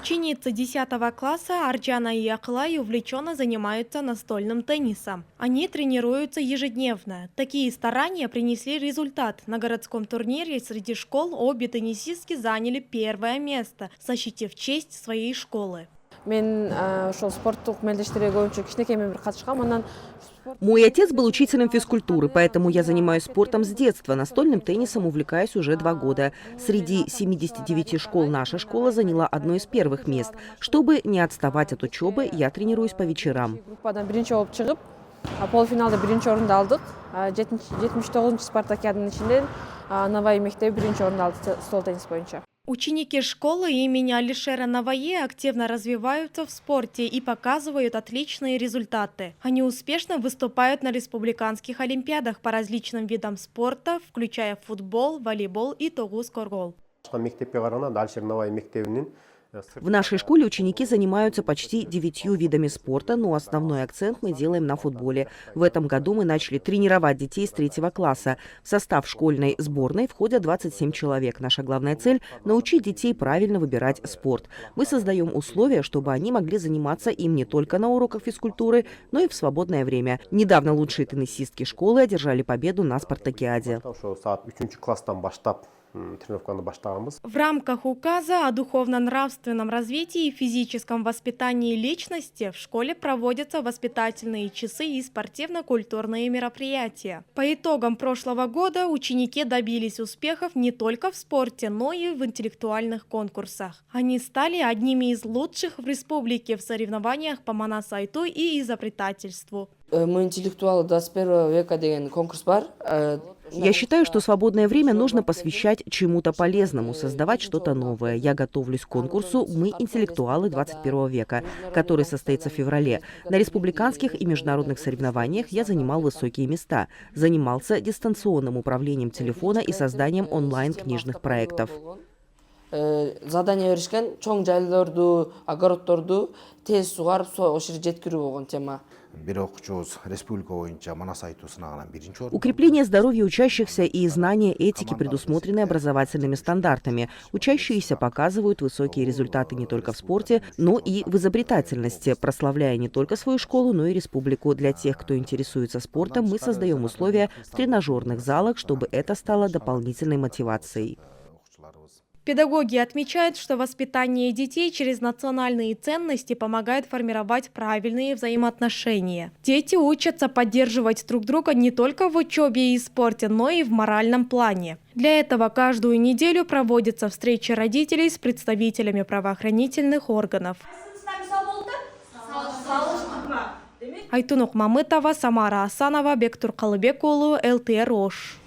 Ученицы 10 класса Арджана и Аклай увлеченно занимаются настольным теннисом. Они тренируются ежедневно. Такие старания принесли результат. На городском турнире среди школ обе теннисистки заняли первое место, защитив честь своей школы. Мой отец был учителем физкультуры, поэтому я занимаюсь спортом с детства. Настольным теннисом увлекаюсь уже 2 года. Среди 79 школ наша школа заняла одно из первых мест. Чтобы не отставать от учебы, я тренируюсь по вечерам. Полуфиналда биринчи орунду алдык. 79 спартакиаданын ичинен Навай мектеби биринчи орунду алды стол теннис боюнча. Ученики школы имени Алишера Навае активно развиваются в спорте и показывают отличные результаты. Они успешно выступают на республиканских олимпиадах по различным видам спорта, включая футбол, волейбол и тогуз-коргол. В нашей школе ученики занимаются почти 9 видами спорта, но основной акцент мы делаем на футболе. В этом году мы начали тренировать детей с 3 класса. В состав школьной сборной входят 27 человек. Наша главная цель – научить детей правильно выбирать спорт. Мы создаем условия, чтобы они могли заниматься им не только на уроках физкультуры, но и в свободное время. Недавно лучшие теннисистки школы одержали победу на спартакиаде. В рамках указа о духовно-нравственном развитии и физическом воспитании личности в школе проводятся воспитательные часы и спортивно-культурные мероприятия. По итогам прошлого года ученики добились успехов не только в спорте, но и в интеллектуальных конкурсах. Они стали одними из лучших в республике в соревнованиях по манас-айту и изобретательству. Мы интеллектуалы 21 века деген конкурс бар. Я считаю, что свободное время нужно посвящать чему-то полезному, создавать что-то новое. Я готовлюсь к конкурсу «Мы интеллектуалы 21 века», который состоится в феврале. На республиканских и международных соревнованиях я занимал высокие места. Занимался дистанционным управлением телефона и созданием онлайн-книжных проектов. Задание беришкен чоң жайлорду, огороддорду тез сугарып, ошол жерге жеткирүү болгон тема. Укрепление здоровья учащихся и знания этики предусмотрены образовательными стандартами. Учащиеся показывают высокие результаты не только в спорте, но и в изобретательности, прославляя не только свою школу, но и республику. Для тех, кто интересуется спортом, мы создаем условия в тренажерных залах, чтобы это стало дополнительной мотивацией. Педагоги отмечают, что воспитание детей через национальные ценности помогает формировать правильные взаимоотношения. Дети учатся поддерживать друг друга не только в учебе и спорте, но и в моральном плане. Для этого каждую неделю проводятся встречи родителей с представителями правоохранительных органов. Айтунук Мамытова, Самара Асанова, Бектур Калыбек уулу, ЛТР Ош.